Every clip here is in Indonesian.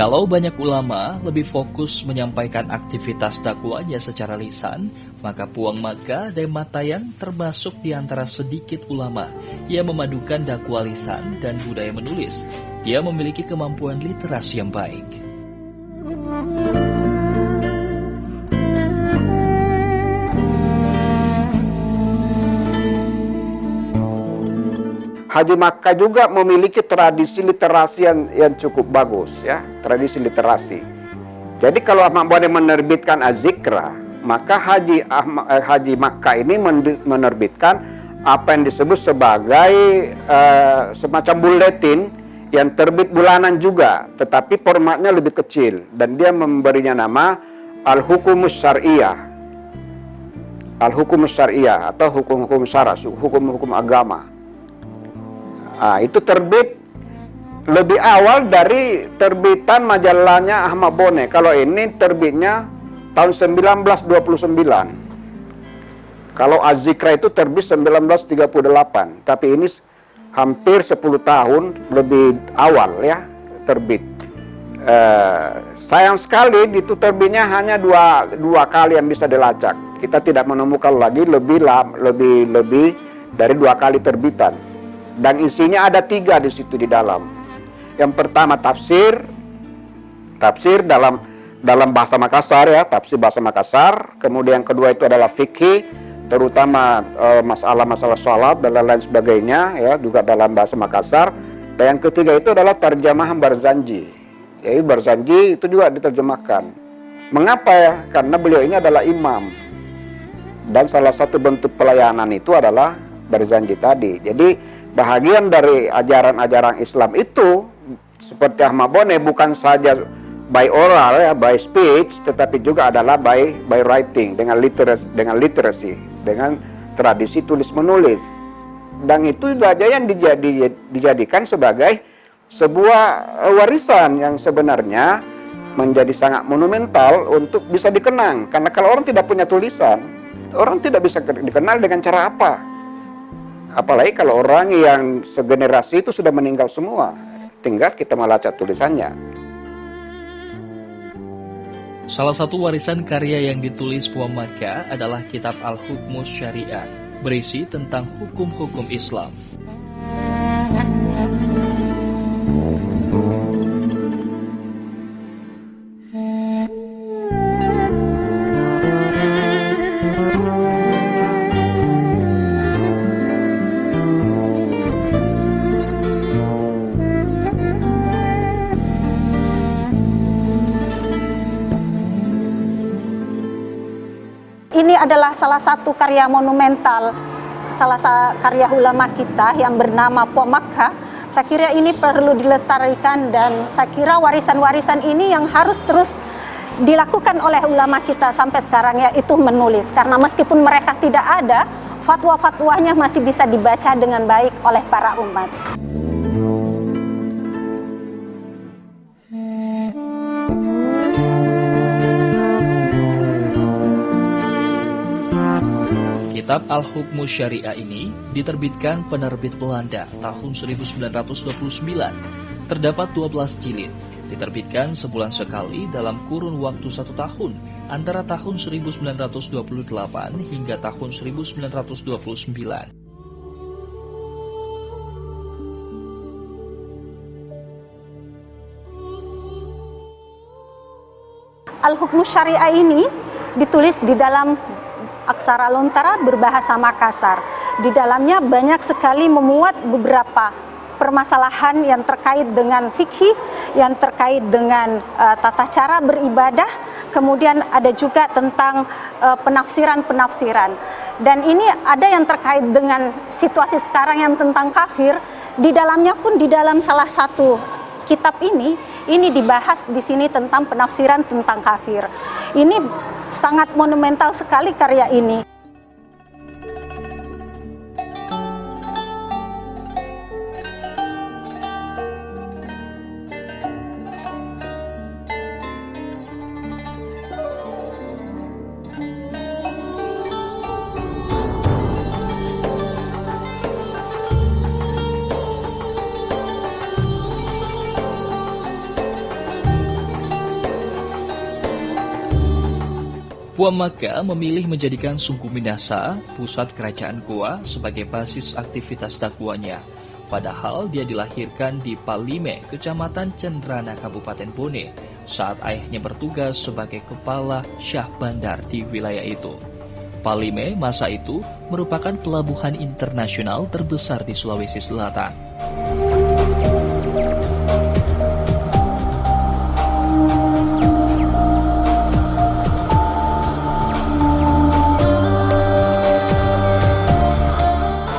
Kalau banyak ulama lebih fokus menyampaikan aktivitas dakwahnya secara lisan, maka Puang Maka Dematayan termasuk di antara sedikit ulama yang memadukan dakwah lisan dan budaya menulis. Dia memiliki kemampuan literasi yang baik. Haji Makkah juga memiliki tradisi literasi yang cukup bagus, ya, tradisi literasi. Jadi kalau Ahmad Bone menerbitkan Az-Zikra, maka Haji Makkah ini menerbitkan apa yang disebut sebagai semacam buletin yang terbit bulanan juga, tetapi formatnya lebih kecil, dan dia memberinya nama Al-Hukumus Syariah. Al-Hukumus Syariah atau hukum-hukum syara, hukum-hukum agama. Nah, itu terbit lebih awal dari terbitan majalahnya Ahmad Bone. Kalau ini terbitnya tahun 1929. Kalau Az-Zikra itu terbit 1938. Tapi ini hampir 10 tahun lebih awal, ya, terbit. Sayang sekali itu terbitnya hanya dua kali yang bisa dilacak. Kita tidak menemukan lagi lebih dari 2 kali terbitan. Dan isinya ada 3 di situ di dalam. Yang pertama tafsir dalam bahasa Makassar, ya, tafsir bahasa Makassar. Kemudian yang kedua itu adalah fikih, terutama masalah-masalah sholat dan lain sebagainya, ya, juga dalam bahasa Makassar. Dan yang ketiga itu adalah terjemahan Barzanji. Jadi Barzanji itu juga diterjemahkan. Mengapa, ya? Karena beliau ini adalah imam. Dan salah satu bentuk pelayanan itu adalah Barzanji tadi. Jadi bahagian dari ajaran-ajaran Islam itu seperti Ahmad Bone bukan saja by oral, ya, by speech, tetapi juga adalah by writing, dengan literasi, dengan tradisi tulis menulis. Dan itu saja yang dijadikan sebagai sebuah warisan yang sebenarnya menjadi sangat monumental untuk bisa dikenang. Karena kalau orang tidak punya tulisan, orang tidak bisa dikenal dengan cara apa. Apalagi kalau orang yang segenerasi itu sudah meninggal semua, tinggal kita melacak tulisannya. Salah satu warisan karya yang ditulis Puang Maka adalah kitab Al-Hukmus Syariah, berisi tentang hukum-hukum Islam. Ini adalah salah satu karya monumental, karya ulama kita yang bernama Puang Maka. Saya kira ini perlu dilestarikan, dan saya kira warisan-warisan ini yang harus terus dilakukan oleh ulama kita sampai sekarang, yaitu menulis. Karena meskipun mereka tidak ada, fatwa-fatwanya masih bisa dibaca dengan baik oleh para umat. Kitab Al-Hukmus Syariah ini diterbitkan penerbit Belanda tahun 1929. Terdapat 12 jilid, diterbitkan sebulan sekali dalam kurun waktu 1 tahun, antara tahun 1928 hingga tahun 1929. Al-Hukmus Syariah ini ditulis di dalam aksara lontara berbahasa Makassar. Di dalamnya banyak sekali memuat beberapa permasalahan yang terkait dengan fikih, yang terkait dengan tata cara beribadah, kemudian ada juga tentang penafsiran-penafsiran. Dan ini ada yang terkait dengan situasi sekarang yang tentang kafir. Di dalamnya pun, di dalam salah satu kitab ini dibahas di sini tentang penafsiran tentang kafir. Ini sangat monumental sekali karya ini. Puang Maka memilih menjadikan Sungku Minasa, pusat kerajaan Goa, sebagai basis aktivitas dakwahnya. Padahal dia dilahirkan di Palime, Kecamatan Cendrana, Kabupaten Bone, saat ayahnya bertugas sebagai kepala Syah Bandar di wilayah itu. Palime masa itu merupakan pelabuhan internasional terbesar di Sulawesi Selatan.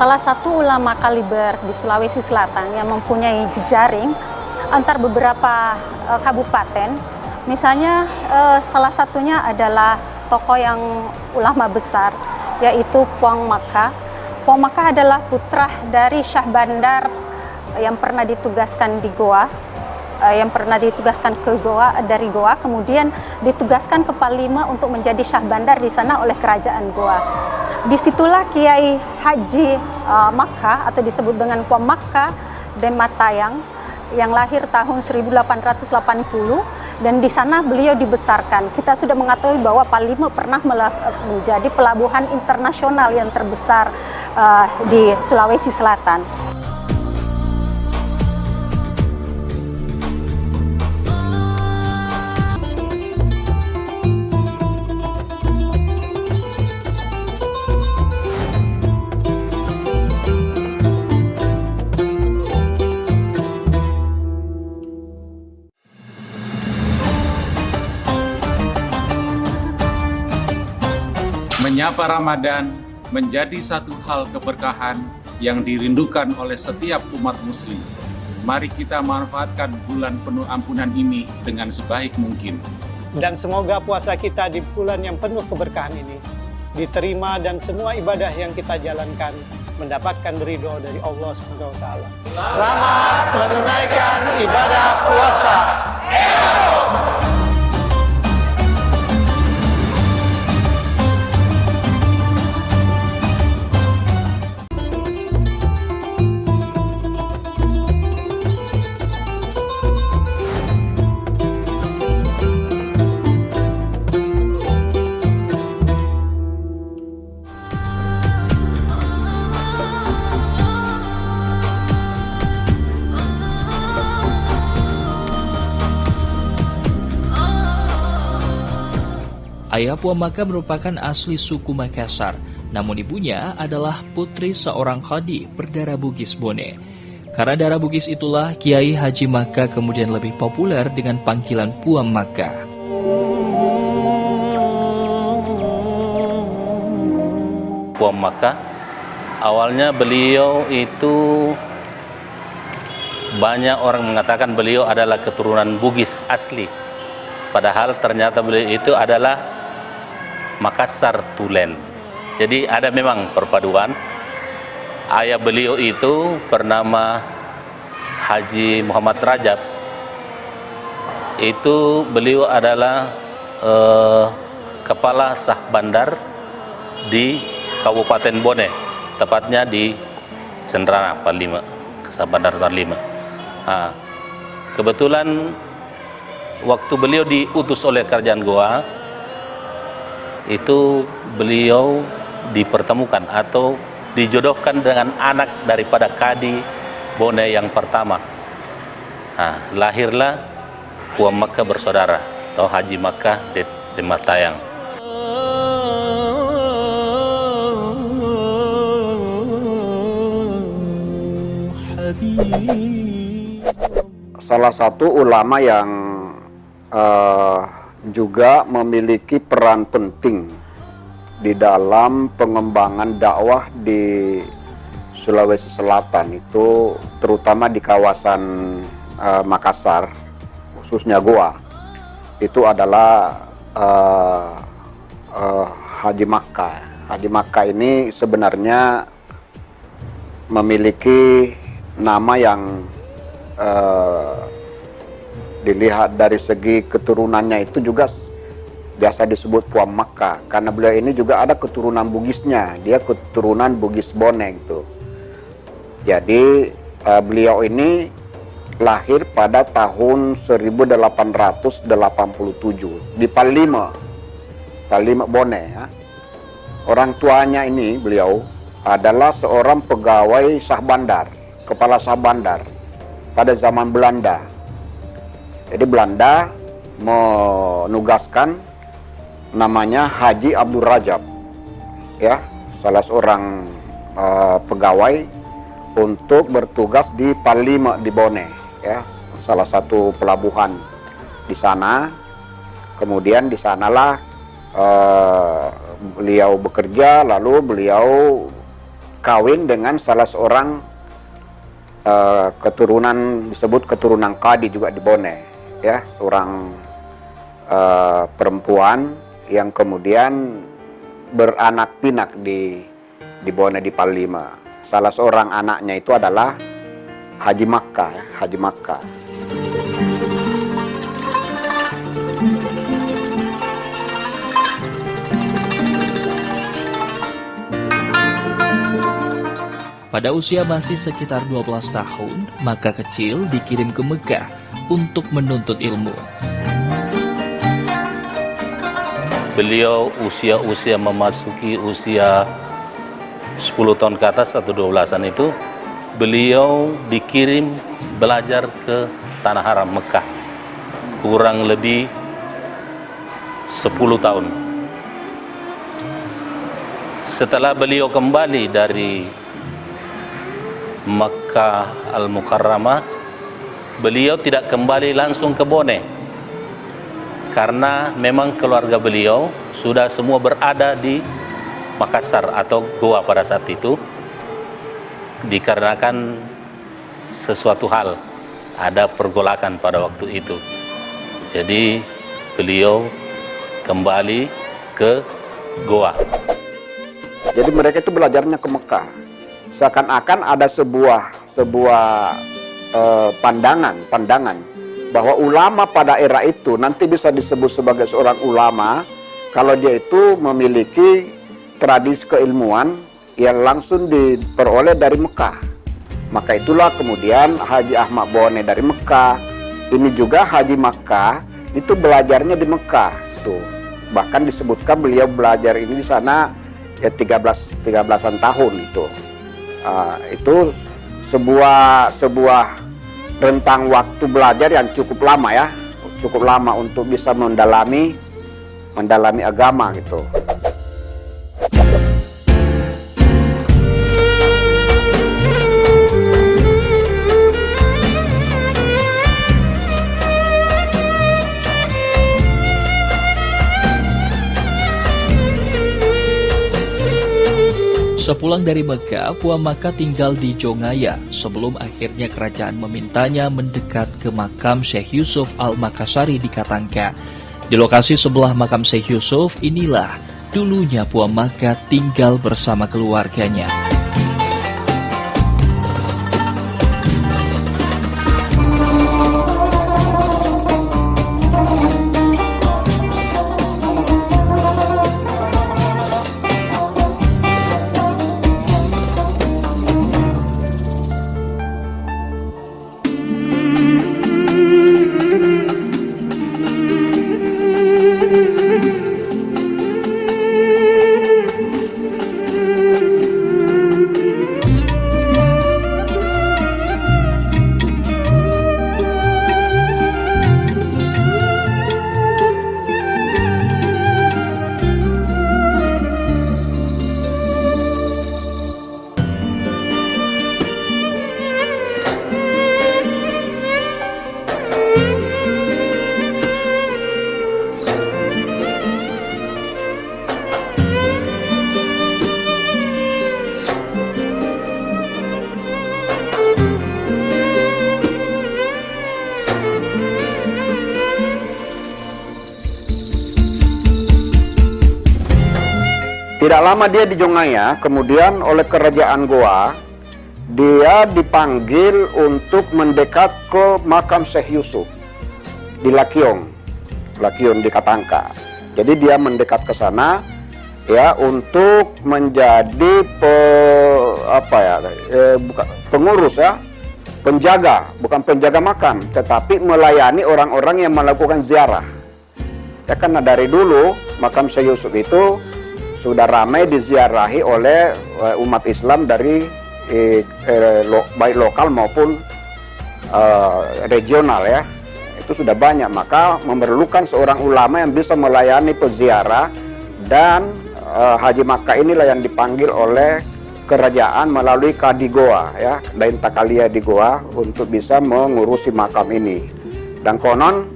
Salah satu ulama kaliber di Sulawesi Selatan yang mempunyai jejaring antar beberapa kabupaten, misalnya salah satunya adalah tokoh yang ulama besar, yaitu Puang Maka. Puang Maka adalah putra dari Syah Bandar yang pernah ditugaskan di Goa, dari Goa, kemudian ditugaskan ke Palime untuk menjadi Syah Bandar di sana oleh kerajaan Goa. Disitulah Kiai Haji Maka atau disebut dengan Puang Maka Dematayang yang lahir tahun 1880, dan di sana beliau dibesarkan. Kita sudah mengetahui bahwa Palime pernah menjadi pelabuhan internasional yang terbesar di Sulawesi Selatan. Menyapa Ramadan menjadi satu hal keberkahan yang dirindukan oleh setiap umat muslim. Mari kita manfaatkan bulan penuh ampunan ini dengan sebaik mungkin. Dan semoga puasa kita di bulan yang penuh keberkahan ini diterima dan semua ibadah yang kita jalankan mendapatkan ridho dari Allah SWT. Selamat menunaikan ibadah puasa. Ayah Puang Maka merupakan asli suku Makassar, namun ibunya adalah putri seorang khadi berdarah Bugis Bone. Karena darah Bugis itulah Kiai Haji Maka kemudian lebih populer dengan panggilan Puang Maka. Puang Maka, awalnya beliau itu banyak orang mengatakan beliau adalah keturunan Bugis asli. Padahal ternyata beliau itu adalah Makassar Tulen. Jadi ada memang perpaduan. Ayah beliau itu bernama Haji Muhammad Rajab. Itu beliau adalah kepala Syah Bandar di Kabupaten Bone, tepatnya di Cendrana, Palime, Syah Bandar Palime. Nah, kebetulan waktu beliau diutus oleh kerajaan Goa, itu beliau dipertemukan atau dijodohkan dengan anak daripada Kadi Bone yang pertama. Nah, lahirlah Puang Maka bersaudara atau Haji Maka Dematayang. Salah satu ulama yang juga memiliki peran penting di dalam pengembangan dakwah di Sulawesi Selatan, itu terutama di kawasan Makassar, khususnya Goa, itu adalah Haji Maka. Haji Maka ini sebenarnya memiliki nama yang dilihat dari segi keturunannya itu juga biasa disebut Puang Maka, karena beliau ini juga ada keturunan Bugisnya, dia keturunan Bugis Bone gitu. Jadi beliau ini lahir pada tahun 1887 di Palime. Palima Bone ya. Orang tuanya ini beliau adalah seorang pegawai sah bandar, kepala sah bandar pada zaman Belanda. Jadi Belanda menugaskan namanya Haji Abdul Rajab ya, salah seorang pegawai untuk bertugas di Palima di Bone ya, salah satu pelabuhan di sana. Kemudian di sanalah beliau bekerja, lalu beliau kawin dengan salah seorang keturunan, disebut keturunan Qadi juga di Bone ya, seorang perempuan yang kemudian beranak pinak di Bone di Palima. Salah seorang anaknya itu adalah Haji Makkah ya, Haji Makkah. Pada usia masih sekitar 12 tahun, maka kecil dikirim ke Mekah untuk menuntut ilmu. Beliau usia memasuki usia 10 tahun ke atas atau 12-an itu, beliau dikirim belajar ke Tanah Haram Mekah. Kurang lebih 10 tahun. Setelah beliau kembali dari Makkah Al-Mukarramah, beliau tidak kembali langsung ke Bone karena memang keluarga beliau sudah semua berada di Makassar atau Goa pada saat itu, dikarenakan sesuatu hal, ada pergolakan pada waktu itu. Jadi beliau kembali ke Goa. Jadi mereka itu belajarnya ke Mekah. Seakan-akan ada sebuah pandangan bahwa ulama pada era itu nanti bisa disebut sebagai seorang ulama kalau dia itu memiliki tradisi keilmuan yang langsung diperoleh dari Mekah. Maka itulah kemudian Haji Ahmad Bone dari Mekah. Ini juga Haji Makkah itu belajarnya di Mekah itu. Bahkan disebutkan beliau belajar ini di sana ya 13-an tahun itu. Itu sebuah rentang waktu belajar yang cukup lama ya, cukup lama untuk bisa mendalami agama gitu. Sepulang dari Mekah, Puan Makkah tinggal di Jongaya sebelum akhirnya kerajaan memintanya mendekat ke makam Syekh Yusuf Al-Makassari di Katangka. Di lokasi sebelah makam Syekh Yusuf inilah dulunya Puan Makkah tinggal bersama keluarganya. Tidak lama dia di Jongaya, kemudian oleh kerajaan Goa, dia dipanggil untuk mendekat ke makam Syekh Yusuf di Lakiong di Katangka. Jadi dia mendekat ke sana ya untuk menjadi pengurus ya, penjaga, bukan penjaga makam, tetapi melayani orang-orang yang melakukan ziarah. Ya karena dari dulu makam Syekh Yusuf itu sudah ramai diziarahi oleh umat Islam dari baik lokal maupun regional ya. Itu sudah banyak, maka memerlukan seorang ulama yang bisa melayani peziarah, dan Haji Makkah inilah yang dipanggil oleh kerajaan melalui Kadi Goa ya, Dain Takalia di Goa, untuk bisa mengurusi makam ini. Dan konon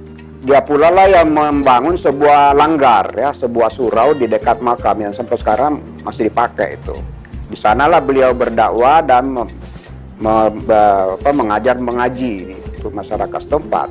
dia pula lah yang membangun sebuah langgar ya, sebuah surau di dekat makam yang sampai sekarang masih dipakai itu. Di sanalah beliau berdakwah dan mengajar mengaji untuk masyarakat setempat.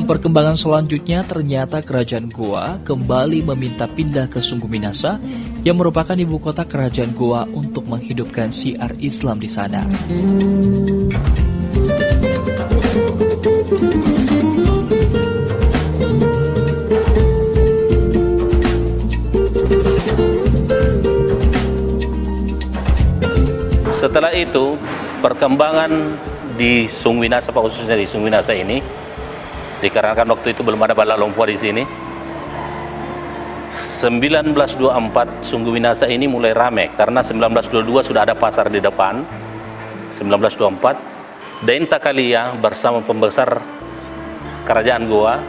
Dalam perkembangan selanjutnya, ternyata kerajaan Goa kembali meminta pindah ke Sungguh Minasa yang merupakan ibu kota kerajaan Goa untuk menghidupkan syiar Islam di sana. Setelah itu, perkembangan di Sungguh Minasa, khususnya di Sungguh Minasa ini, dikarenakan waktu itu belum ada Balak Lompoa di sini. 1924 Sungguh Minasa ini mulai ramai karena 1922 sudah ada pasar di depan. 1924 Dain Takalia bersama pembesar kerajaan Goa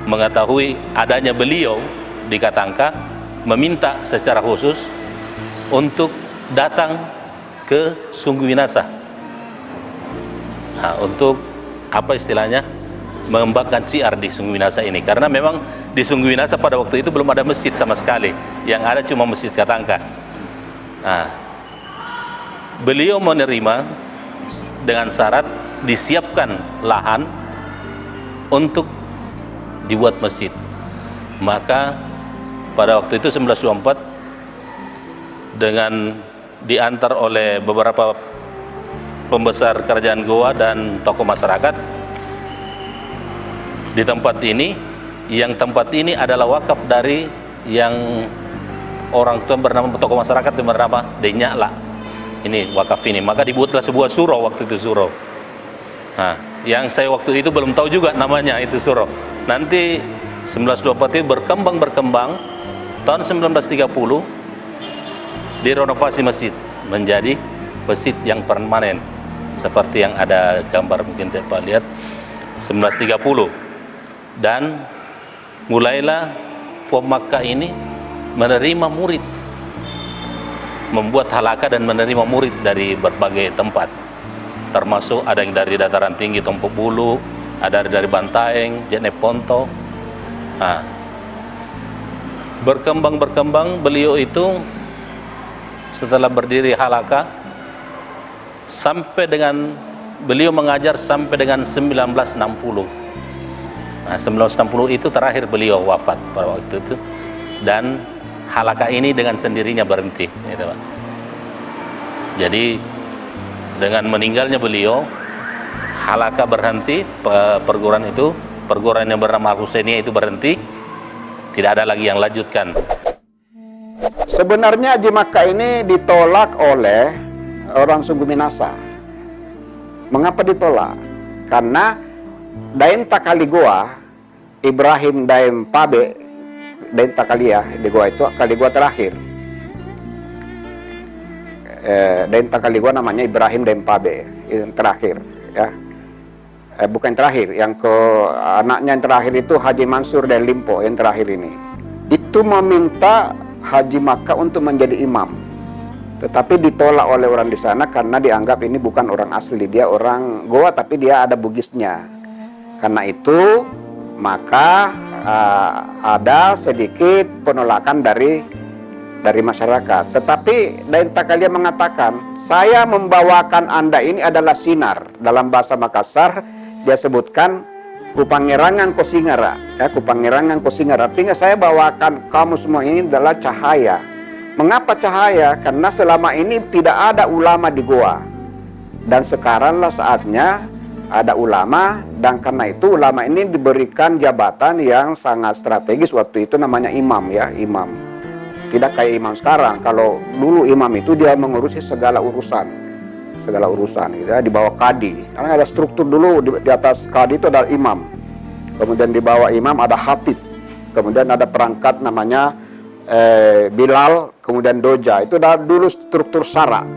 mengetahui adanya beliau di Katangka, meminta secara khusus untuk datang ke Sungguh Minasa. Nah, untuk apa istilahnya, mengembangkan syiar di Sungguh Minasa ini, karena memang di Sungguh Minasa pada waktu itu belum ada masjid sama sekali, yang ada cuma masjid Katangka. Nah, beliau menerima dengan syarat disiapkan lahan untuk dibuat masjid. Maka pada waktu itu 1924 dengan diantar oleh beberapa pembesar kerajaan Goa dan tokoh masyarakat di tempat ini, yang tempat ini adalah wakaf dari yang orang tua bernama tokoh masyarakat yang bernama Denyakla. Ini wakaf ini, maka dibuatlah sebuah surau waktu itu, surau. Nah, yang saya waktu itu belum tahu juga namanya itu surau. Nanti 1924 itu berkembang tahun 1930 direnovasi masjid menjadi masjid yang permanen seperti yang ada gambar mungkin saya lihat 1930. Dan mulailah Puan Makkah ini menerima murid, membuat halaka dan menerima murid dari berbagai tempat, termasuk ada yang dari dataran tinggi Tompok Bulu, ada dari Bantaeng, Jeneponto. Nah, berkembang beliau itu setelah berdiri halaka sampai dengan beliau mengajar sampai dengan 1960. Nah, 1960 itu terakhir beliau wafat pada waktu itu, dan halaka ini dengan sendirinya berhenti, gitu Pak. Jadi dengan meninggalnya beliau, halaka berhenti, perguruan yang bernama Al-Husainiyah itu berhenti, tidak ada lagi yang lanjutkan. Sebenarnya Haji Makkah ini ditolak oleh orang Sungguh Minasa. Mengapa ditolak? Karena Dain Takali Goa, Ibrahim Daim Pabe, Dain Takalia di Goa itu kali Goa terakhir. Dain Takali Goa namanya Ibrahim Daim Pabe, yang terakhir, ya. Bukan terakhir, yang ke anaknya yang terakhir itu Haji Mansur Dain Limpo yang terakhir ini. Itu meminta Haji Makkah untuk menjadi imam, tetapi ditolak oleh orang di sana karena dianggap ini bukan orang asli, dia orang Goa tapi dia ada Bugisnya. Karena itu maka ada sedikit penolakan dari masyarakat. Tetapi Dain Takalia mengatakan, saya membawakan Anda ini adalah sinar. Dalam bahasa Makassar dia sebutkan Kupangerangan Kosingara, ya, Kupangerangan Kosingara, artinya saya bawakan kamu semua ini adalah cahaya. Mengapa cahaya? Karena selama ini tidak ada ulama di Goa, dan sekaranglah saatnya ada ulama, dan karena itu ulama ini diberikan jabatan yang sangat strategis waktu itu, namanya imam, ya, imam. Tidak kayak imam sekarang. Kalau dulu imam itu dia mengurusi segala urusan gitu, ya, di bawah kadi. Karena ada struktur dulu di atas kadi itu ada imam, kemudian di bawah imam ada khatib, kemudian ada perangkat namanya Bilal, kemudian doja. Itu dulu struktur syara.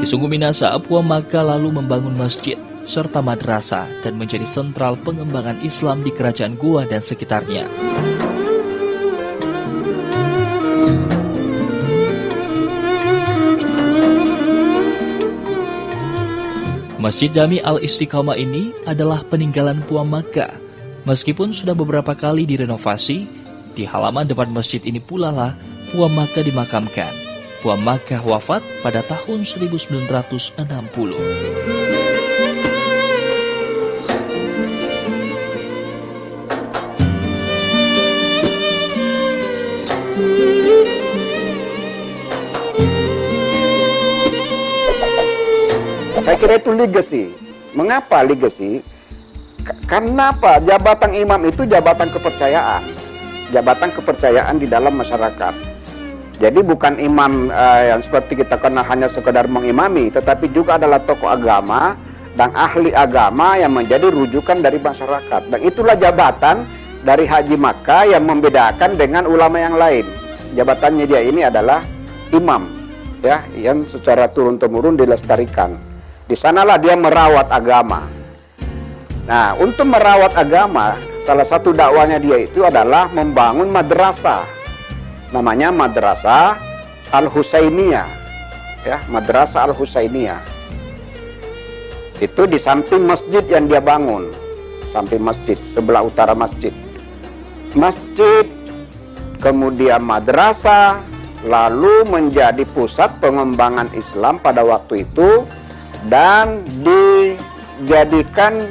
Di Sungguh Minasa, Puan Makkah lalu membangun masjid serta madrasah dan menjadi sentral pengembangan Islam di kerajaan Goa dan sekitarnya. Masjid Jami Al-Istiqomah ini adalah peninggalan Puang Maka. Meskipun sudah beberapa kali direnovasi, di halaman depan masjid ini pula lah Puang Maka dimakamkan. Puang Maka wafat pada tahun 1960. Saya kira itu legacy. Mengapa legacy? Karena apa? Jabatan imam itu jabatan kepercayaan. Jabatan kepercayaan di dalam masyarakat. Jadi bukan imam yang seperti kita kenal hanya sekedar mengimami, tetapi juga adalah tokoh agama dan ahli agama yang menjadi rujukan dari masyarakat. Dan itulah jabatan dari Haji Makkah yang membedakan dengan ulama yang lain. Jabatannya dia ini adalah imam, ya, yang secara turun-temurun dilestarikan. Di sanalah dia merawat agama. Nah, untuk merawat agama, salah satu dakwanya dia itu adalah membangun madrasah. Namanya Madrasah Al-Husainiyah. Ya, Madrasah Al-Husainiyah. Itu di samping masjid yang dia bangun. Samping masjid, sebelah utara masjid. Masjid, kemudian madrasah, lalu menjadi pusat pengembangan Islam pada waktu itu. Dan dijadikan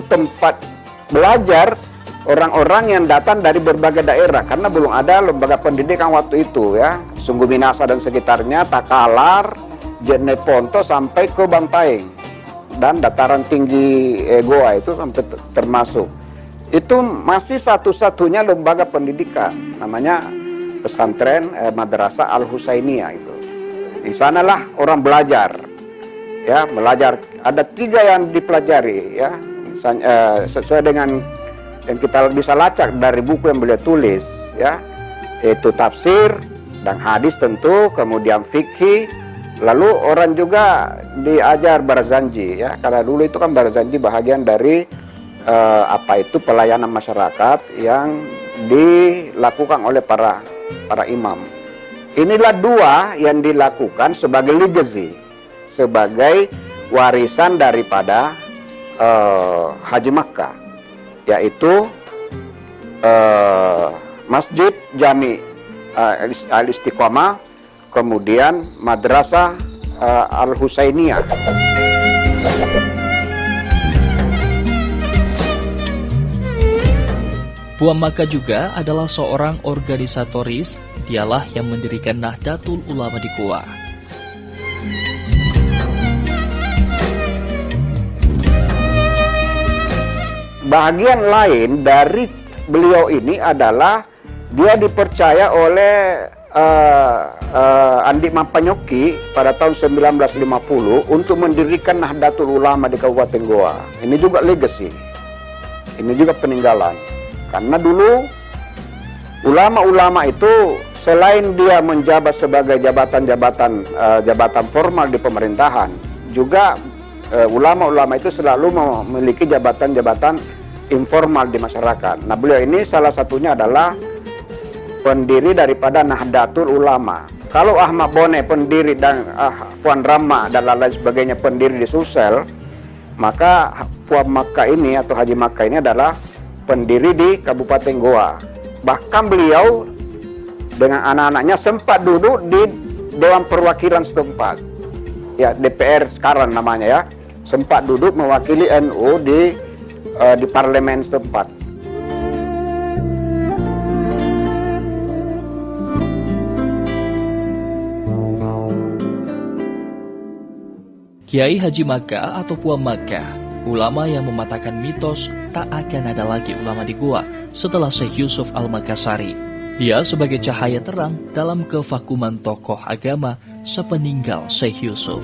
tempat belajar orang-orang yang datang dari berbagai daerah, karena belum ada lembaga pendidikan waktu itu, ya. Sungguh Minasa dan sekitarnya, Takalar, Jeneponto sampai ke Bantaeng dan dataran tinggi Goa itu sampai termasuk. Itu masih satu-satunya lembaga pendidikan, namanya pesantren Madrasah Al-Husainiyah itu. Di sanalah orang belajar. Ya, belajar. Ada 3 yang dipelajari, ya, sesuai dengan yang kita bisa lacak dari buku yang beliau tulis, ya, yaitu tafsir dan hadis tentu, kemudian fikih, lalu orang juga diajar barzanji, ya, karena dulu itu kan barzanji bahagian dari pelayanan masyarakat yang dilakukan oleh para imam. Inilah 2 yang dilakukan sebagai legacy, sebagai warisan daripada Haji Makkah, yaitu Masjid Jami Al-Istiqomah, kemudian Madrasah Al-Husainiyah. Puang Maka juga adalah seorang organisatoris. Dialah yang mendirikan Nahdlatul Ulama di Goa. Bagian lain dari beliau ini adalah dia dipercaya oleh Andi Mampanyokki pada tahun 1950 untuk mendirikan Nahdlatul Ulama di Kabupaten Goa. Ini juga legacy. Ini juga peninggalan. Karena dulu ulama-ulama itu selain dia menjabat sebagai jabatan formal di pemerintahan, juga ulama-ulama itu selalu memiliki jabatan-jabatan informal di masyarakat. Nah, beliau ini salah satunya adalah pendiri daripada Nahdlatul Ulama. Kalau Ahmad Bone pendiri dan Puan Rama dan lain sebagainya pendiri di Sulsel, maka Puang Maka ini atau Haji Maka ini adalah pendiri di Kabupaten Goa. Bahkan beliau dengan anak-anaknya sempat duduk di Dewan Perwakilan setempat. Ya, DPR sekarang namanya, ya. Sempat duduk mewakili NU di parlemen setempat. Kiai Haji Makkah atau Puang Maka, ulama yang mematahkan mitos tak akan ada lagi ulama di Goa setelah Syekh Yusuf Al-Makassari. Dia sebagai cahaya terang dalam kevakuman tokoh agama sepeninggal Syekh Yusuf.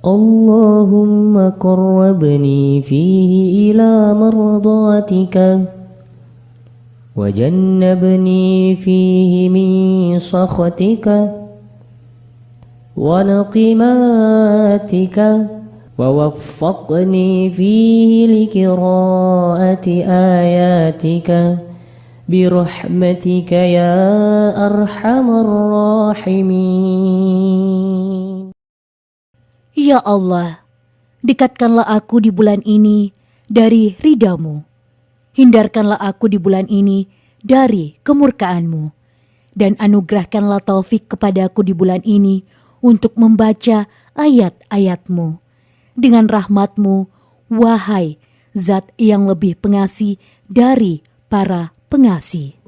اللهم قربني فيه إلى مرضاتك وجنبني فيه من سخطك ونقماتك ووفقني فيه لقراءة آياتك برحمتك يا أرحم الراحمين. Ya Allah, dekatkanlah aku di bulan ini dari ridha-Mu. Hindarkanlah aku di bulan ini dari kemurkaan-Mu. Dan anugerahkanlah taufik kepadaku di bulan ini untuk membaca ayat-ayat-Mu. Dengan rahmat-Mu, wahai Zat yang lebih pengasih dari para pengasih.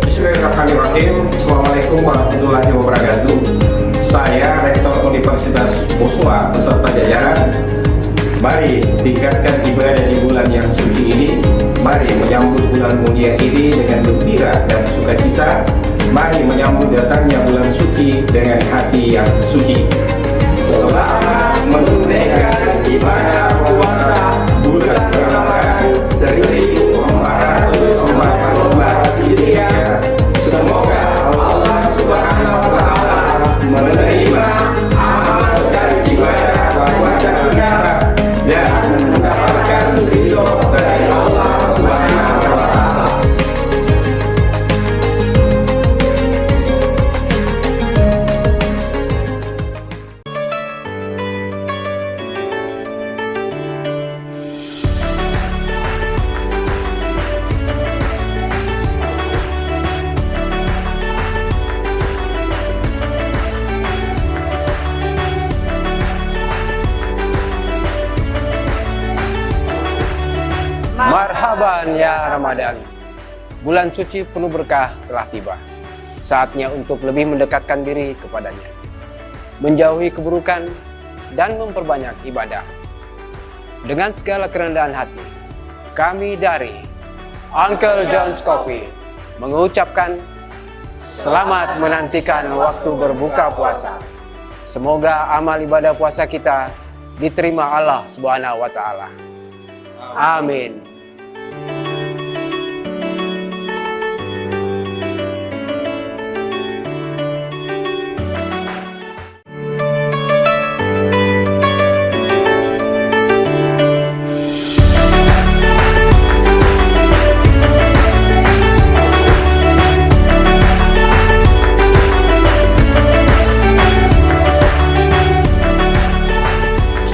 Bismillahirrahmanirrahim. Assalamualaikum warahmatullahi wabarakatuh. Saya Rektor Universitas Uswa beserta jajaran. Mari tingkatkan ibadah di bulan yang suci ini. Mari menyambut bulan mulia ini dengan gembira dan sukacita. Mari menyambut datangnya bulan suci dengan hati yang suci. Selamat menunaikan ibadah puasa bulan Ramadan 1444 Hijriah. Semoga Allah Subhanahu wa Ta'ala menerima amal dan ibadah puasa kita dan mendapatkan ridho dari Allah Subhanahu wa Ta'ala. Marhaban ya Ramadan. Bulan suci penuh berkah telah tiba. Saatnya untuk lebih mendekatkan diri kepadanya, menjauhi keburukan dan memperbanyak ibadah. Dengan segala kerendahan hati, kami dari Uncle John's Coffee mengucapkan selamat menantikan waktu berbuka puasa. Semoga amal ibadah puasa kita diterima Allah Subhanahu wa Ta'ala. Amin.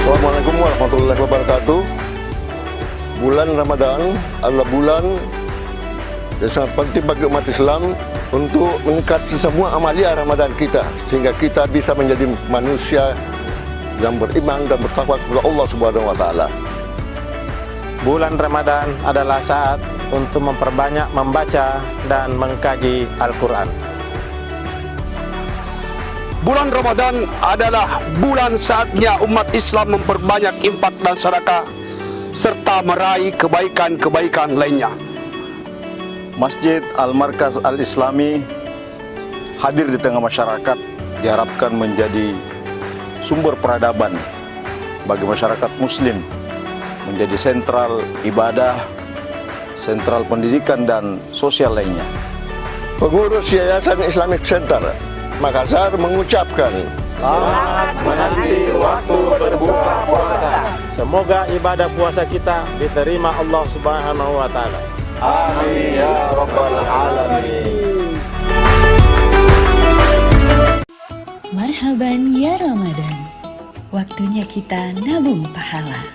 Assalamualaikum warahmatullahi wabarakatuh. Bulan Ramadan adalah bulan yang sangat penting bagi umat Islam untuk meningkatkan semua amalia Ramadan kita, sehingga kita bisa menjadi manusia yang beriman dan bertakwa kepada Allah Subhanahu wa taala. Bulan Ramadan adalah saat untuk memperbanyak membaca dan mengkaji Al-Quran. Bulan Ramadan adalah bulan saatnya umat Islam memperbanyak infak dan sedekah serta meraih kebaikan-kebaikan lainnya. Masjid Al-Markaz Al-Islami hadir di tengah masyarakat diharapkan menjadi sumber peradaban bagi masyarakat muslim, menjadi sentral ibadah, sentral pendidikan dan sosial lainnya. Pengurus Yayasan Islamic Center Makassar mengucapkan selamat menanti waktu berbuka puasa. Semoga ibadah puasa kita diterima Allah Subhanahu wa taala. Amin ya rabbal alamin. Marhaban ya Ramadan. Waktunya kita nabung pahala.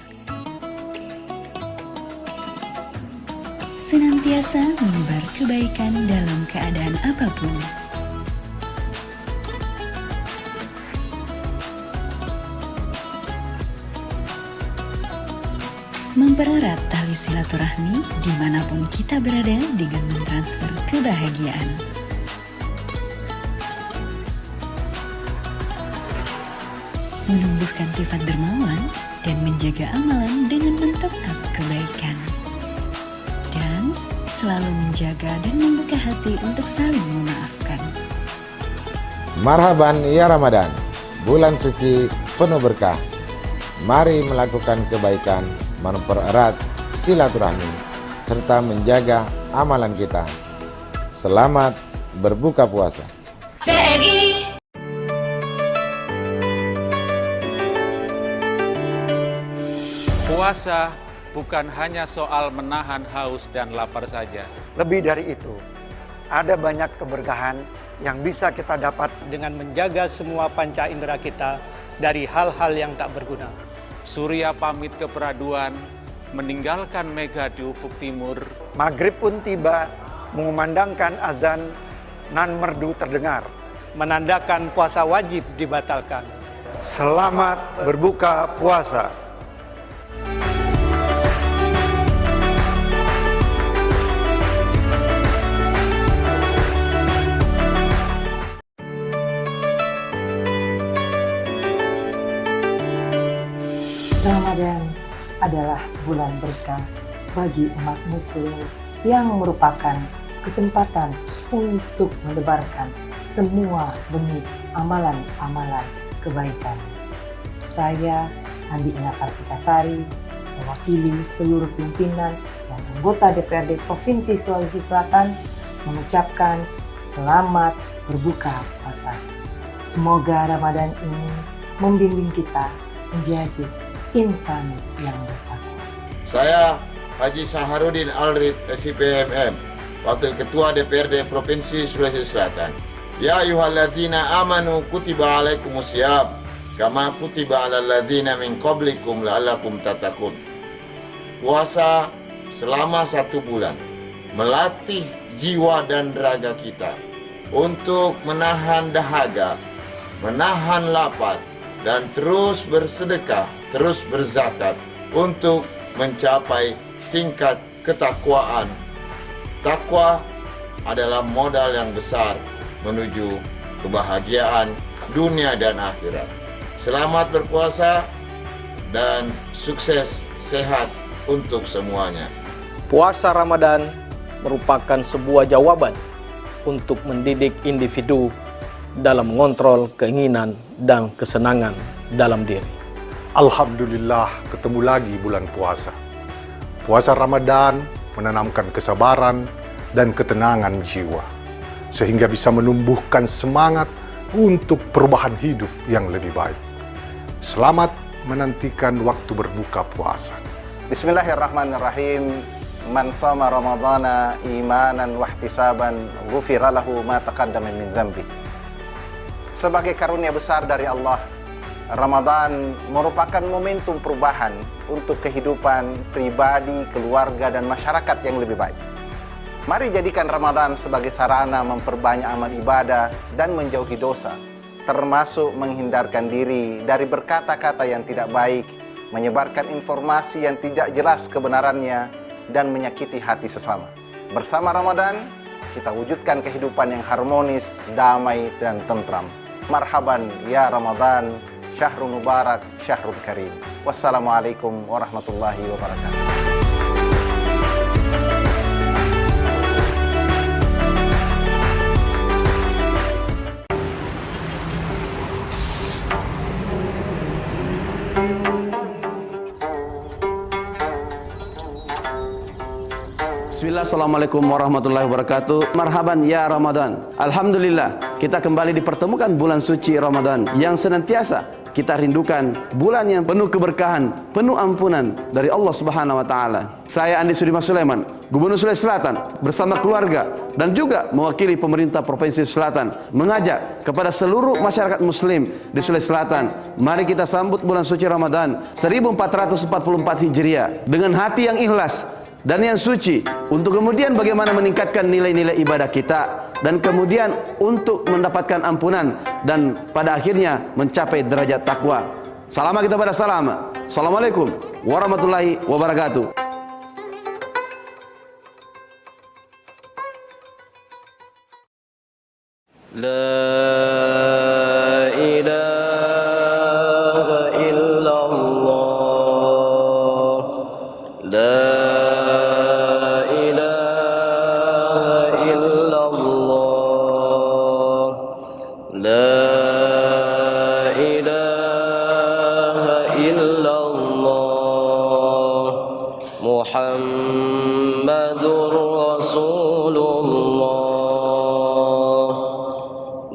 Senantiasa menebar kebaikan dalam keadaan apapun. Mempererat tali silaturahmi dimanapun kita berada dengan mentransfer kebahagiaan. Menumbuhkan sifat dermawan dan menjaga amalan dengan men-top-up kebaikan. Dan selalu menjaga dan membuka hati untuk saling memaafkan. Marhaban ya Ramadan, bulan suci penuh berkah. Mari melakukan kebaikan, mempererat silaturahmi, serta menjaga amalan kita. Selamat berbuka puasa. TNI. Puasa bukan hanya soal menahan haus dan lapar saja. Lebih dari itu, ada banyak keberkahan yang bisa kita dapat dengan menjaga semua panca indera kita dari hal-hal yang tak berguna. Surya pamit ke peraduan, meninggalkan mega di ufuk timur. Maghrib pun tiba, mengumandangkan azan, nan merdu terdengar, menandakan puasa wajib dibatalkan. Selamat berbuka puasa. Ramadan adalah bulan berkah bagi umat muslim yang merupakan kesempatan untuk menebarkan semua benih amalan-amalan kebaikan. Saya, Andi Ina Kartikasari, mewakili seluruh pimpinan dan anggota DPRD Provinsi Sulawesi Selatan mengucapkan selamat berbuka puasa. Semoga Ramadan ini membimbing kita menjadi insan yang bertakwa. Saya Haji Saharudin Alrid SIPMM, Wakil Ketua DPRD Provinsi Sulawesi Selatan. Ya ayyuhalladzina amanu kutiba alaikumusiyam kama kutiba alal ladzina min qablikum la'allakum tattaqun. Puasa selama 1 bulan melatih jiwa dan raga kita untuk menahan dahaga, menahan lapar, dan terus bersedekah, terus berzakat untuk mencapai tingkat ketakwaan. Takwa adalah modal yang besar menuju kebahagiaan dunia dan akhirat. Selamat berpuasa dan sukses sehat untuk semuanya. Puasa Ramadan merupakan sebuah jawaban untuk mendidik individu dalam mengontrol keinginan dan kesenangan dalam diri. Alhamdulillah ketemu lagi bulan puasa. Puasa Ramadan menanamkan kesabaran dan ketenangan jiwa, sehingga bisa menumbuhkan semangat untuk perubahan hidup yang lebih baik. Selamat menantikan waktu berbuka puasa. Bismillahirrahmanirrahim. Man shoma Ramadhana imanan wahtisaban ghufira lahu ma taqaddama min dzambi. Sebagai karunia besar dari Allah, Ramadan merupakan momentum perubahan untuk kehidupan pribadi, keluarga, dan masyarakat yang lebih baik. Mari jadikan Ramadan sebagai sarana memperbanyak amal ibadah dan menjauhi dosa, termasuk menghindarkan diri dari berkata-kata yang tidak baik, menyebarkan informasi yang tidak jelas kebenarannya, dan menyakiti hati sesama. Bersama Ramadan, kita wujudkan kehidupan yang harmonis, damai, dan tentram. Marhaban ya Ramadan, syahrul mubarak, syahrul karim. Wassalamualaikum warahmatullahi wabarakatuh. Bismillah, assalamualaikum warahmatullahi wabarakatuh. Marhaban ya Ramadan. Alhamdulillah, kita kembali dipertemukan bulan suci Ramadan yang senantiasa kita rindukan, bulan yang penuh keberkahan, penuh ampunan dari Allah Subhanahu wa taala. Saya Andi Sudirman Sulaiman, Gubernur Sulawesi Selatan, bersama keluarga dan juga mewakili pemerintah Provinsi Selatan mengajak kepada seluruh masyarakat muslim di Sulawesi Selatan, mari kita sambut bulan suci Ramadan 1444 Hijriah dengan hati yang ikhlas dan yang suci, untuk kemudian bagaimana meningkatkan nilai-nilai ibadah kita, dan kemudian untuk mendapatkan ampunan dan pada akhirnya mencapai derajat takwa. Salam kita pada salam. Assalamualaikum warahmatullahi wabarakatuh.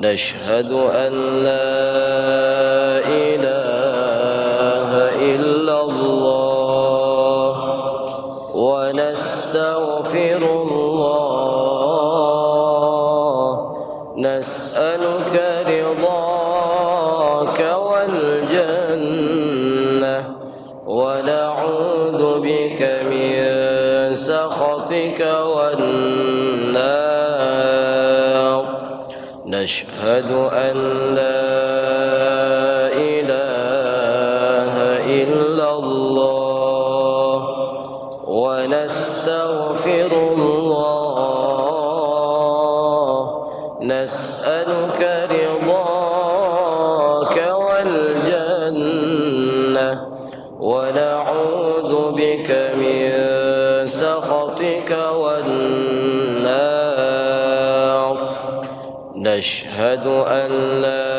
نشهد أن لا إله إلا الله ونستغفر الله نسألك رضاك والجنة ونعوذ بك من سخطك والنار نشهد أن لا إله إلا الله ونستغفر الله نسألك رضاك والجنة ونعوذ بك من سخطك والنار نشهد أن لا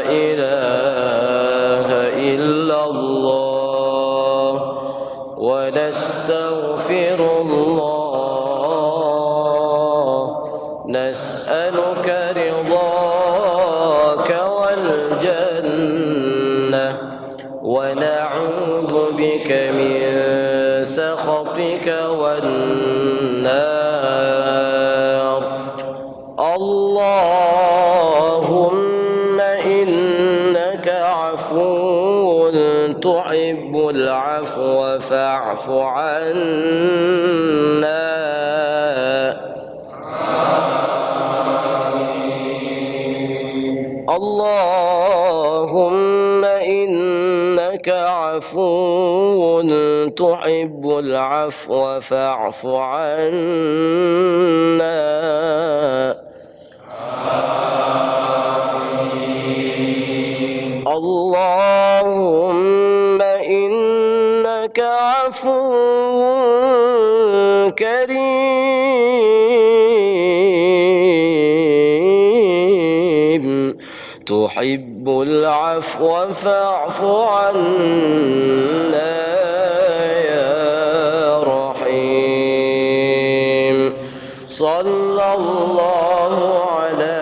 إله إلا الله ونستغفر الله نسألك رضاك والجنة ونعوذ بك من سخطك والنار اللهم إنك عفو تحب العفو فاعف عنا اللهم إنك عفو تحب العفو فاعف عنا اللهم إنك عفو كريم تحب العفو فاعف عنا يا رحيم صلى الله على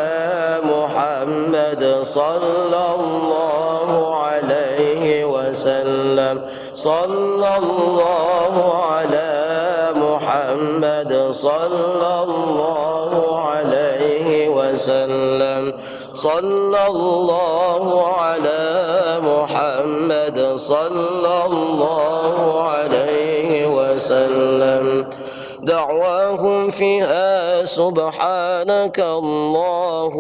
محمد صلى الله عليه وسلم صلى الله على محمد صلى الله عليه وسلم صلى الله على محمد صلى الله عليه وسلم دعواهم فيها سبحانك اللهم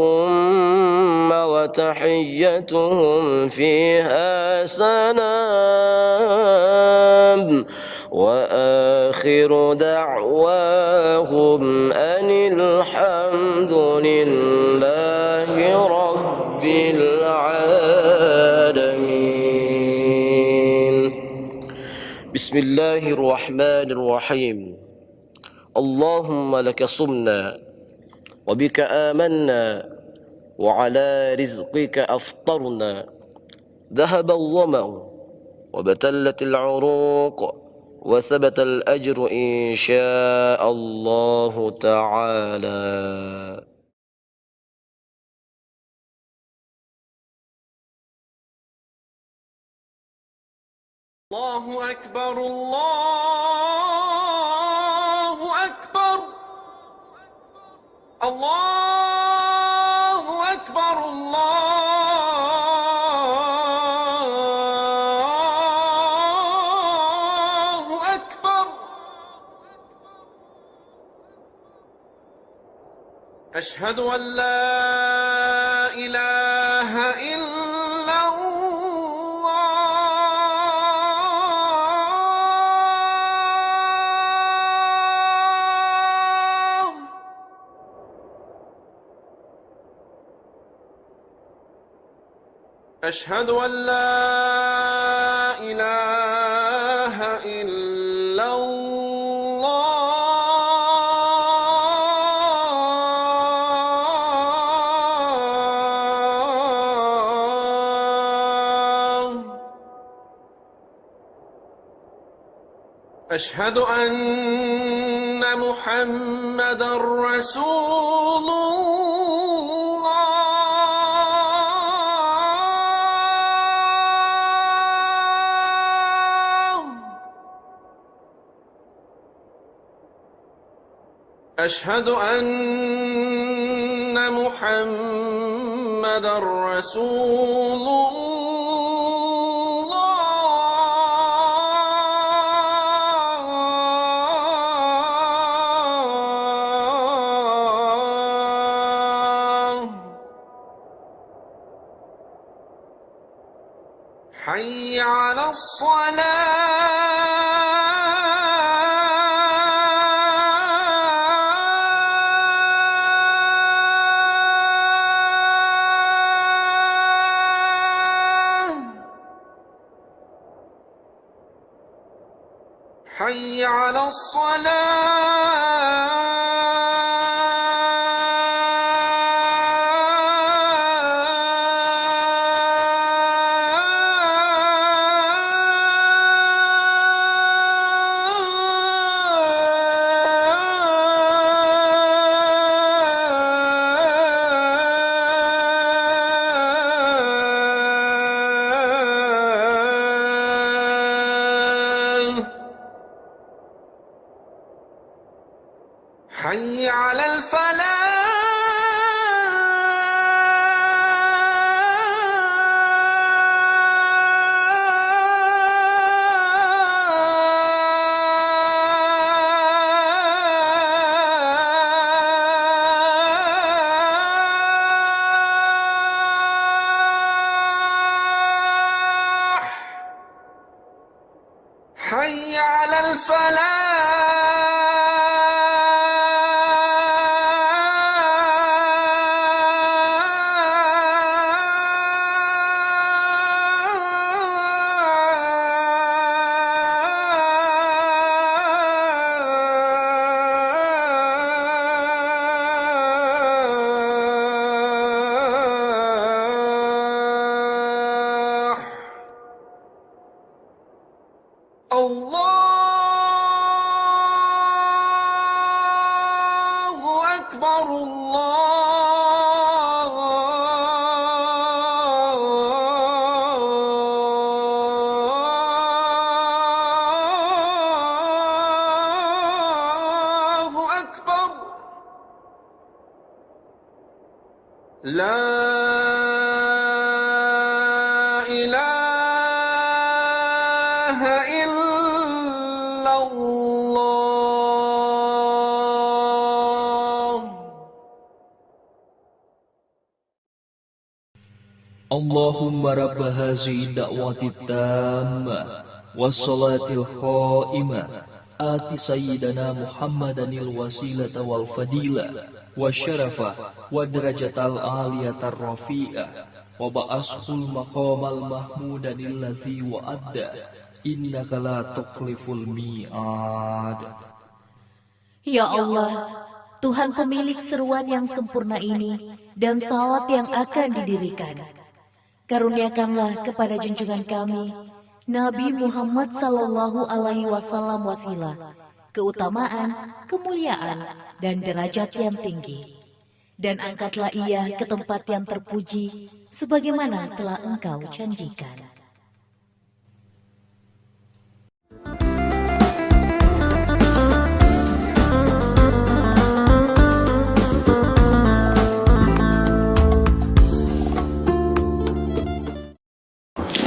وتحيتهم فيها سلام وآخر دعواهم أن الحمد لله رب العالمين. بسم الله الرحمن الرحيم. اللهم لك صمنا وبك آمنا وعلى رزقك أفطرنا ذهب الظمأ وبتلت العروق وثبت الأجر إن شاء الله تعالى. الله أكبر الله أكبر الله أكبر الله أكبر. أشهد أن لا إله إلا أشهد أن لا إله إلا الله. أشهد أن محمدا رسول أشهد أن محمدا رسول الله. حي على حي على حي على الفلاح حي على الفلاح. الله أكبر الله أكبر. لا إله إلا الله. Allahumma rabba hazihi da'wati tammah wassalatil khaimah ati sayyidana Muhammadanil wasilata wal fadila wasyarafa wa darajatal aliyatar rafi'ah wa ba'ashul maqamal mahmudanil ladzi wa'adda innaka la tukhliful mi'ad. Ya Allah, Tuhan pemilik seruan yang sempurna ini dan salat yang akan didirikan, karuniakanlah kepada junjungan kami Nabi Muhammad sallallahu alaihi wasallam wasilah, keutamaan, kemuliaan, dan derajat yang tinggi. Dan angkatlah ia ke tempat yang terpuji sebagaimana telah Engkau janjikan.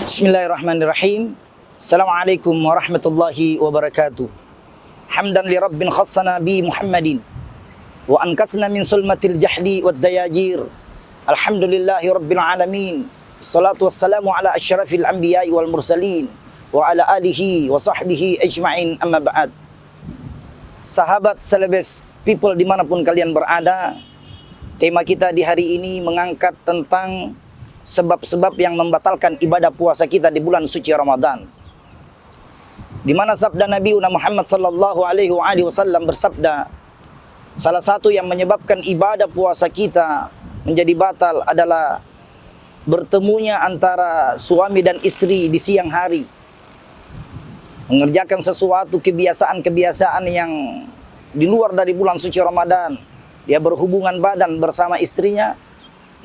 Bismillahirrahmanirrahim. Assalamualaikum warahmatullahi wabarakatuh. Hamdan li rabbin khassana bi Muhammadin wa ankasna min sulmatil jahli wad dayajir. Alhamdulillahi rabbil alamin. Salatu wassalamu ala asyrafil anbiya'i wal mursalin wa ala alihi wa sahbihi ajma'in, amma ba'd. Sahabat Celebes People dimanapun kalian berada, tema kita di hari ini mengangkat tentang sebab-sebab yang membatalkan ibadah puasa kita di bulan suci Ramadan. Di mana sabda Nabi Muhammad sallallahu alaihi wasallam bersabda, salah satu yang menyebabkan ibadah puasa kita menjadi batal adalah bertemunya antara suami dan istri di siang hari. Mengerjakan sesuatu kebiasaan-kebiasaan yang di luar dari bulan suci Ramadan. Dia berhubungan badan bersama istrinya.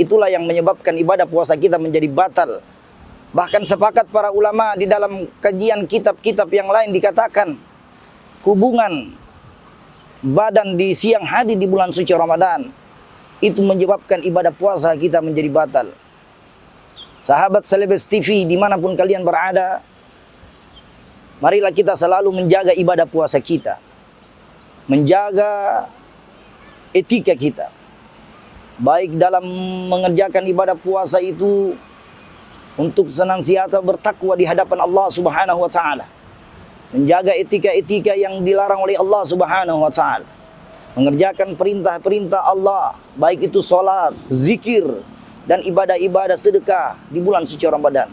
Itulah yang menyebabkan ibadah puasa kita menjadi batal. Bahkan sepakat para ulama di dalam kajian kitab-kitab yang lain dikatakan hubungan badan di siang hari di bulan suci Ramadan itu menyebabkan ibadah puasa kita menjadi batal. Sahabat Celebes TV dimanapun kalian berada, marilah kita selalu menjaga ibadah puasa kita, menjaga etika kita. Baik dalam mengerjakan ibadah puasa itu untuk senantiasa bertakwa di hadapan Allah Subhanahu wa taala. Menjaga etika-etika yang dilarang oleh Allah Subhanahu wa taala. Mengerjakan perintah-perintah Allah, baik itu salat, zikir, dan ibadah-ibadah sedekah di bulan suci Ramadan.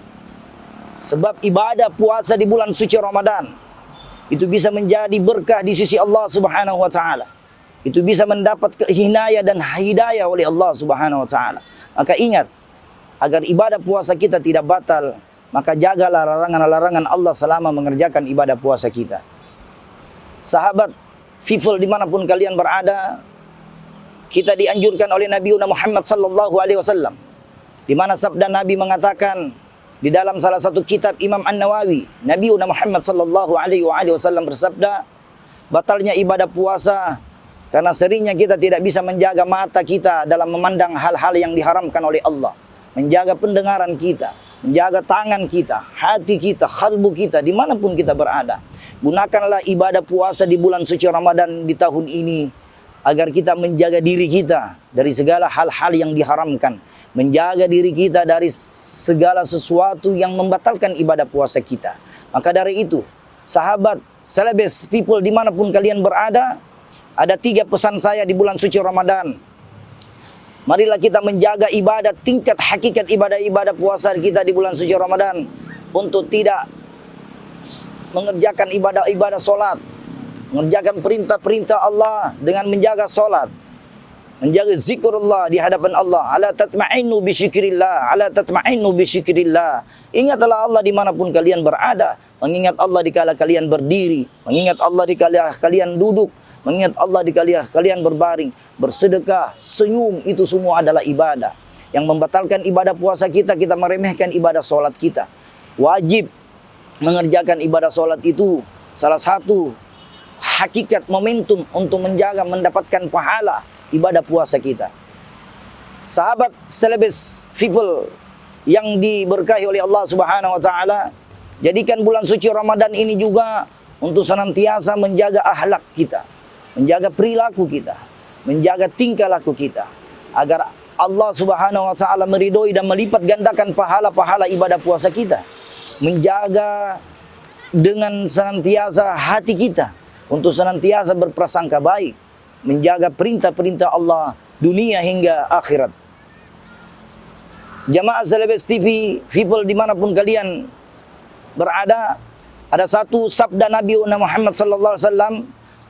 Sebab ibadah puasa di bulan suci Ramadan itu bisa menjadi berkah di sisi Allah Subhanahu wa taala. Itu bisa mendapat hinayah dan hidayah oleh Allah Subhanahu wa taala. Maka ingat, agar ibadah puasa kita tidak batal, maka jagalah larangan-larangan Allah selama mengerjakan ibadah puasa kita. Sahabat People dimanapun kalian berada, kita dianjurkan oleh Nabi Muhammad sallallahu alaihi wasallam, di mana sabda Nabi mengatakan di dalam salah satu kitab Imam An-Nawawi, Nabi Muhammad sallallahu alaihi wasallam bersabda, batalnya ibadah puasa karena seringnya kita tidak bisa menjaga mata kita dalam memandang hal-hal yang diharamkan oleh Allah. Menjaga pendengaran kita, menjaga tangan kita, hati kita, kalbu kita, dimanapun kita berada. Gunakanlah ibadah puasa di bulan suci Ramadan di tahun ini, agar kita menjaga diri kita dari segala hal-hal yang diharamkan. Menjaga diri kita dari segala sesuatu yang membatalkan ibadah puasa kita. Maka dari itu, sahabat Celebes People dimanapun kalian berada, ada 3 pesan saya di bulan suci Ramadan. Marilah kita menjaga ibadah, tingkat hakikat ibadah-ibadah puasa kita di bulan suci Ramadan, untuk tidak mengerjakan ibadah-ibadah solat, mengerjakan perintah-perintah Allah dengan menjaga solat, menjaga zikrullah di hadapan Allah. Ala tatma'innu bisyikrillah, ala tatma'innu bisyikrillah. Ingatlah Allah dimanapun kalian berada. Mengingat Allah dikala kalian berdiri, mengingat Allah dikala kalian duduk, mengingat Allah dikala kalian berbaring, bersedekah, senyum, itu semua adalah ibadah. Yang membatalkan ibadah puasa kita, kita meremehkan ibadah solat kita. Wajib mengerjakan ibadah solat itu salah satu hakikat momentum untuk menjaga mendapatkan pahala ibadah puasa kita. Sahabat Celebes People yang diberkahi oleh Allah Subhanahu wa taala, jadikan bulan suci Ramadan ini juga untuk senantiasa menjaga akhlak kita, menjaga perilaku kita, menjaga tingkah laku kita, agar Allah Subhanahu wa taala meridhoi dan melipat gandakan pahala-pahala ibadah puasa kita. Menjaga dengan senantiasa hati kita untuk senantiasa berprasangka baik, menjaga perintah-perintah Allah dunia hingga akhirat. Jamaah Celebes TV, people dimanapun kalian berada, ada satu sabda Nabi Muhammad sallallahu alaihi wasallam,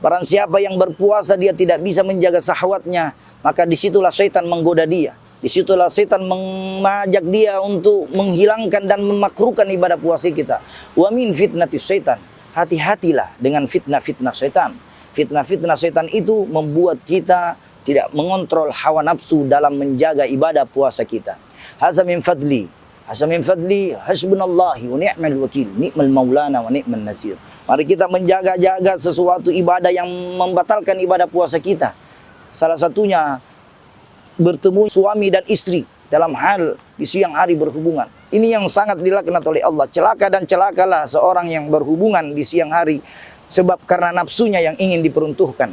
barang siapa yang berpuasa dia tidak bisa menjaga syahwatnya, maka disitulah syaitan menggoda dia. Disitulah syaitan mengajak dia untuk menghilangkan dan memakruhkan ibadah puasa kita. Wa min fitnatis syaitan. Hati-hatilah dengan fitnah-fitnah syaitan. Fitnah-fitnah syaitan itu membuat kita tidak mengontrol hawa nafsu dalam menjaga ibadah puasa kita. Hasa min fadli, hasbunallahi wa ni'mal wakil, ni'mal maulana wa ni'man nasir. Mari kita menjaga-jaga sesuatu ibadah yang membatalkan ibadah puasa kita. Salah satunya bertemu suami dan istri dalam hal di siang hari berhubungan. Ini yang sangat dilaknat oleh Allah. Celaka dan celakalah seorang yang berhubungan di siang hari sebab karena nafsunya yang ingin diperuntuhkan.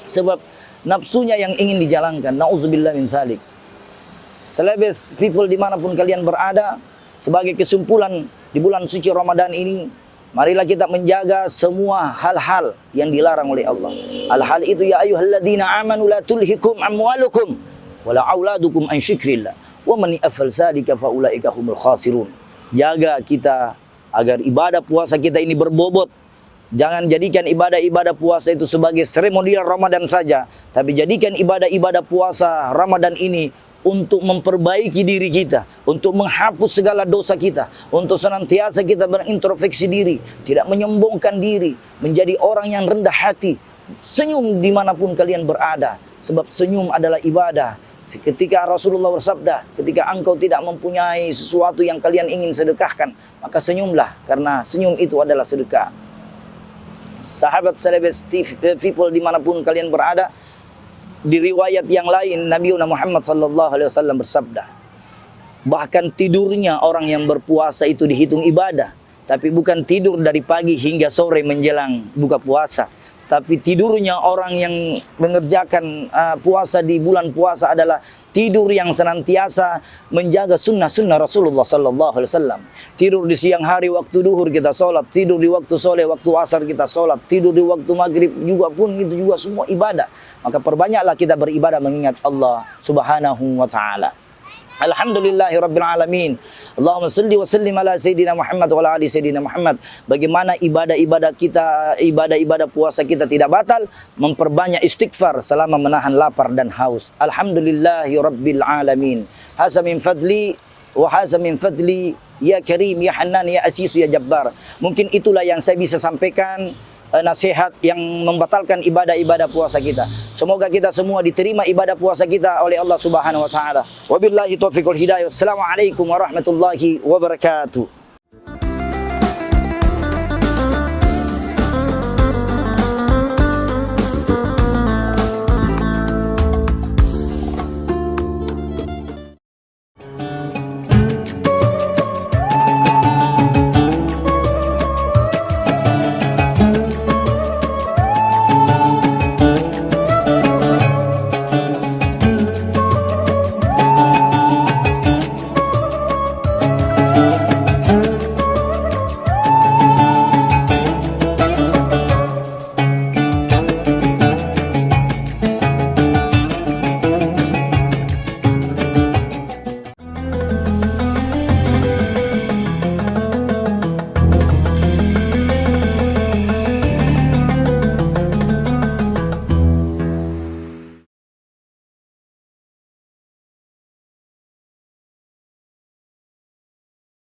Sebab nafsunya yang ingin dijalankan. Nauzubillah min dzalik. Celebes people dimanapun kalian berada, sebagai kesimpulan di bulan suci Ramadan ini, marilah kita menjaga semua hal-hal yang dilarang oleh Allah. Hal-hal itu ya ayyuhalladzina amanu la tulhikum amwalukum wala auladukum an syikrillah wa man yaf'al dzalika fa ulaika humul khasirun. Jaga kita agar ibadah puasa kita ini berbobot. Jangan jadikan ibadah-ibadah puasa itu sebagai seremonial Ramadan saja, tapi jadikan ibadah-ibadah puasa Ramadan ini untuk memperbaiki diri kita, untuk menghapus segala dosa kita, untuk senantiasa kita berintrospeksi diri, tidak menyombongkan diri, menjadi orang yang rendah hati, senyum dimanapun kalian berada, sebab senyum adalah ibadah. Ketika Rasulullah bersabda, ketika engkau tidak mempunyai sesuatu yang kalian ingin sedekahkan, maka senyumlah, karena senyum itu adalah sedekah. Sahabat Celebes people dimanapun kalian berada, di riwayat yang lain Nabi Muhammad sallallahu alaihi wasallam bersabda, bahkan tidurnya orang yang berpuasa itu dihitung ibadah, tapi bukan tidur dari pagi hingga sore menjelang buka puasa, tapi tidurnya orang yang mengerjakan puasa di bulan puasa adalah tidur yang senantiasa menjaga sunnah-sunnah Rasulullah sallallahu alaihi wasallam. Tidur di siang hari waktu duhur kita sholat, tidur di waktu sore waktu asar kita sholat, tidur di waktu maghrib juga pun itu juga semua ibadah. Maka perbanyaklah kita beribadah mengingat Allah Subhanahu wa taala. Alhamdulillahi Rabbil Alamin. Allahumma salli wa sallim ala Sayyidina Muhammad wa ala ali Sayyidina Muhammad. Bagaimana ibadah-ibadah kita, ibadah-ibadah puasa kita tidak batal, memperbanyak istighfar selama menahan lapar dan haus. Alhamdulillahi Rabbil Alamin. Hasa min fadli wa hasa min fadli ya Karim ya Hannan ya Aziz ya Jabbar. Mungkin itulah yang saya bisa sampaikan, nasihat yang membatalkan ibadah-ibadah puasa kita. Semoga kita semua diterima ibadah puasa kita oleh Allah Subhanahu wa taala. Wabillahi taufiq wal hidayah. Wassalamualaikum warahmatullahi wabarakatuh.